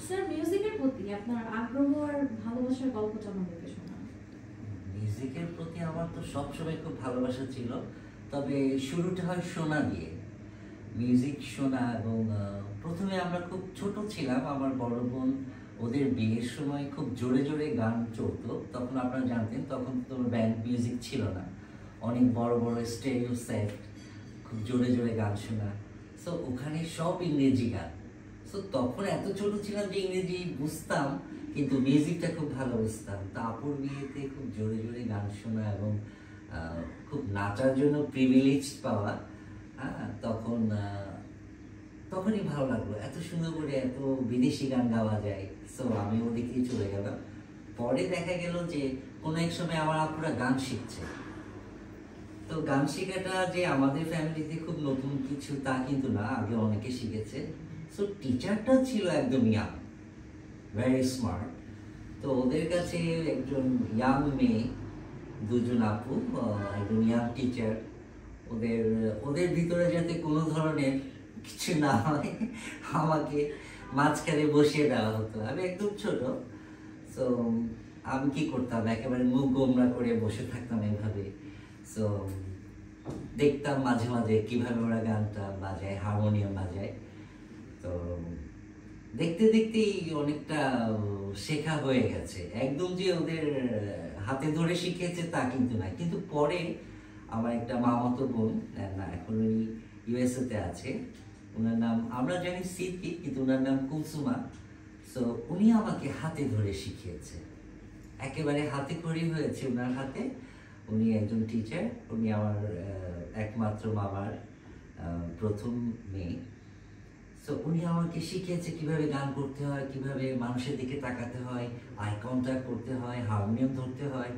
Sir মিউজিকের প্রতি আপনার আগ্রহ আর ভালোবাসার গল্পটা আমাদেরকে শোনান। মিউজিকের প্রতি আমার তো সবসময় খুব ভালোবাসা ছিল, তবে শুরুটা হয় শোনা দিয়ে, মিউজিক শোনা। এবং প্রথমে আমরা খুব ছোট ছিলাম, আমার বড় বোন ওদের বিয়ের সময় খুব জোরে জোরে গান চলতো। তখন আপনারা জানতেন, তখন তো ব্যান্ড মিউজিক ছিল না, অনেক বড় বড় স্টেরিও সেট, খুব জোরে জোরে গান শোনা। সো ওখানে সব ইংরেজি গান। সো তখন এত ছোট ছিলাম যে ইংরেজি বুঝতাম, কিন্তু মিউজিকটা খুব ভালো বুঝতাম। তারপর বিয়েতে খুব জোরে জোরে গান শোনা এবং খুব নাচার জন্য প্রিভিলেজ পাওয়া, তখনই ভালো লাগলো, এত সুন্দর করে এত বিদেশি গান গাওয়া যায়। সো আমি ওদিকেই চলে গেলাম। পরে দেখা গেল যে কোনো এক সময় আমার আপুরা গান শিখছে। তো গান শেখাটা যে আমাদের ফ্যামিলিতে খুব নতুন কিছু তা কিন্তু না, আগে অনেকে শিখেছে। সো টিচারটা ছিল একদম ইয়াং, ভেরি স্মার্ট। তো ওদের কাছে একজন ইয়াং মেয়ে, দুজন আপু, একজন ইয়াং টিচার, ওদের ওদের ভিতরে যাতে কোনো ধরনের কিছু না হয়, আমাকে মাঝখানে বসিয়ে দেওয়া হতো। আমি একদম ছোট। সো আমি কি করতাম, একেবারে মুখ গোমরা করে বসে থাকতাম এইভাবে। সো দেখতাম মাঝে মাঝে কিভাবে ওরা গানটা বাজায়, হারমোনিয়াম বাজায়। তো দেখতে দেখতেই অনেকটা শেখা হয়ে গেছে। একদম যে ওদের হাতে ধরে শিখেছে তা কিন্তু না। কিন্তু পরে আমার একটা মামাতো বোন, না এখন উনি ইউএসএ তে আছে, ওনার নাম আমরা জানি সিদ্দিক, কিন্তু ওনার নাম কুলসুমা। সো উনি আমাকে হাতে ধরে শিখিয়েছে, একেবারে হাতে খড়ি হয়েছে ওনার হাতে। উনি একজন টিচার, উনি আমার একমাত্র মামার প্রথম মেয়ে। সো উনি আমাকে শিখিয়েছে কিভাবে গান করতে হয়, কিভাবে মানুষের দিকে তাকাতে হয়, আই কন্ট্যাক্ট করতে হয়, হারমোনিয়াম ধরতে হয়।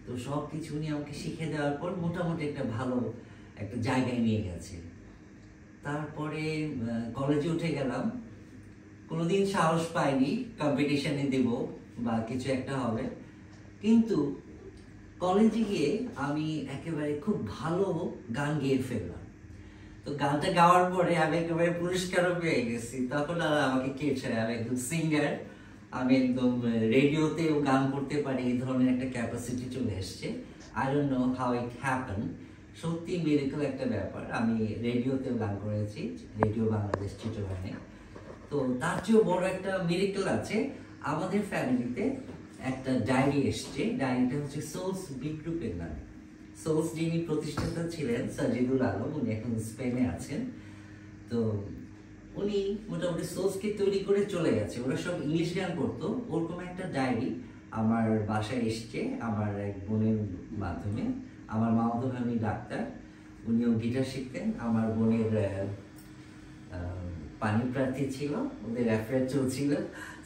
তো সব কিছু উনি আমাকে শিখিয়ে দেওয়ার পর মোটামুটি একটা ভালো একটা জায়গায় নিয়ে গেছে। তারপরে কলেজে উঠে গেলাম, কোনোদিন সাহস পাইনি কম্পিটিশনে দেব বা কিছু একটা হবে। কিন্তু কলেজে গিয়ে আমি একেবারে খুব ভালো গান গেয়ে ফেললাম। তো গানটা গাওয়ার পরে আমি একেবারে পুরস্কারও পেয়ে গেছি। তখন আর আমাকে কে ছাড়ে, আমি একদম সিঙ্গার, আমি একদম রেডিওতেও গান করতে পারি, এই ধরনের একটা ক্যাপাসিটি চলে এসছে। I don't know how it happen. সত্যি মিরাকল একটা ব্যাপার। আমি রেডিওতেও গান করেছি, রেডিও বাংলাদেশ চিত্রগানে। তো তার চেয়েও বড় একটা মিরাকল আছে, আমাদের ফ্যামিলিতে একটা ডায়েরি এসছে। ডায়েরিটা হচ্ছে সোলস বি গ্রুপের নাম। সোলস যিনি প্রতিষ্ঠাতা ছিলেন সাজিদুল আলম, উনি এখন স্পেনে আছেন। তো উনি মোটামুটি সোলসকে তৈরি করে চলে গেছে। ওরা সব ইংলিশ গান করতো, ওরকম একটা ডায়েরি আমার বাসায় এসছে আমার এক বোনের মাধ্যমে। আমার মামাতো ভাই ডাক্তার, উনিও গিটার শিখতেন। আমার বোনের পানি প্রার্থী ছিল, ওদের অ্যাফেয়ার চলছিল।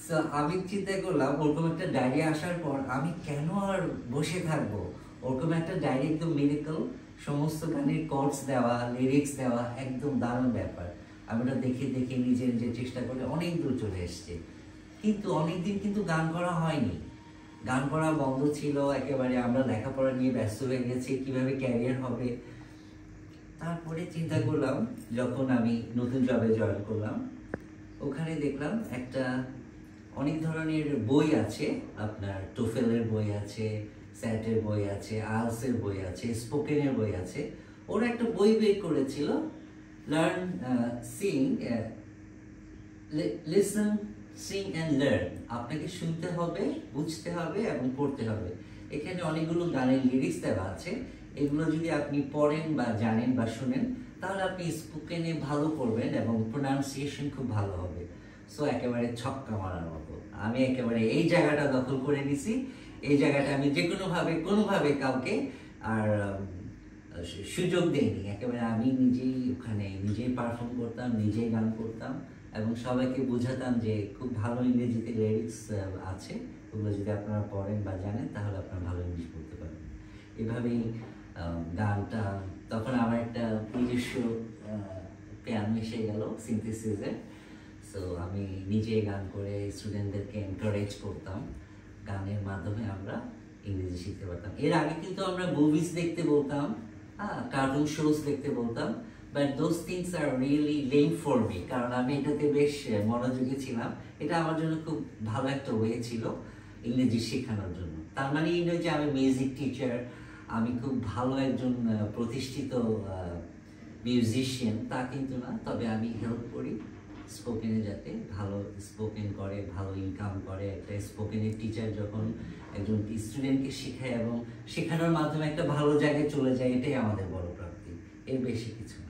সো আমি চিন্তা করলাম ওরকম একটা ডায়েরি আসার পর আমি কেন আর বসে থাকবো। ওরকম একটা ডায়েরি একদম মিরাকল, সমস্ত গানের কর্ডস দেওয়া, লিরিক্স দেওয়া, একদম দারুণ ব্যাপার। আমি ওটা দেখে দেখে নিজে নিজে চেষ্টা করে অনেক দূর চলে এসেছি। কিন্তু অনেকদিন কিন্তু গান করা হয়নি, গান করা বন্ধ ছিল একেবারে। আমরা লেখাপড়া নিয়ে ব্যস্ত হয়ে গেছি, কিভাবে ক্যারিয়ার হবে। তারপরে চিন্তা করলাম, যখন আমি নতুন জবে জয়েন করলাম, ওখানে দেখলাম একটা অনেক ধরনের বই আছে। আপনার টোফেলের বই আছে, স্যাটের বই আছে, আইএলটিএস এর বই আছে, স্পোকেনের বই আছে। ওরা একটা বই বের করেছিল, learn sing, listen sing and learn. আপনাকে শুনতে হবে, বুঝতে হবে এবং পড়তে হবে। এখানে অনেকগুলো গানের লিরিক্স দেওয়া আছে। এগুলো যদি আপনি পড়েন বা জানেন বা শুনেন, তাহলে আপনি স্পোকেনে ভালো করবেন এবং প্রোনাউন্সিয়েশন খুব ভালো হবে। সো একেবারে ছক্কা মারার মতো আমি একেবারে এই জায়গাটা দখল করে নিছি। এই জায়গাটা আমি যে কোনোভাবে কাউকে আর সুযোগ দেইনি। একেবারে আমি নিজেই পারফর্ম করতাম, নিজেই গান করতাম এবং সবাইকে বোঝাতাম যে খুব ভালো ইংরেজিতে লিরিক্স আছে, ওগুলো যদি আপনারা পড়েন বা জানেন তাহলে আপনারা ভালো ইংলিশ বলতে পারবেন। এভাবেই গানটা, তখন আমার একটা নিজস্ব পিয়ানো এসে গেল সিনথেসিসে। সো আমি নিজেই গান করে স্টুডেন্টদেরকে এনকারেজ করতাম, গানের মাধ্যমে আমরা ইংরেজি শিখতে পারতাম। এর আগে কিন্তু আমরা মুভিজ দেখতে বলতাম, কার্টুন শোজ দেখতে বলতাম। But those things are really lame for me, কারণ আমি এটাতে বেশ মনোযোগী ছিলাম। এটা আমার জন্য খুব ভালো একটা ওয়ে ছিল ইংরেজি শেখানোর জন্য। তার মানে এই নয় যে আমি মিউজিক টিচার, আমি খুব ভালো একজন প্রতিষ্ঠিত মিউজিশিয়ান, তা কিন্তু না। তবে আমি হেল্প করি স্পোকেনে, যাতে ভালো স্পোকেন করে, ভালো ইনকাম করে। একটা স্পোকেনের টিচার যখন একজন স্টুডেন্টকে শেখায় এবং শেখানোর মাধ্যমে একটা ভালো জায়গায় চলে যায়, এটাই আমাদের বড় প্রাপ্তি, এর বেশি কিছু না।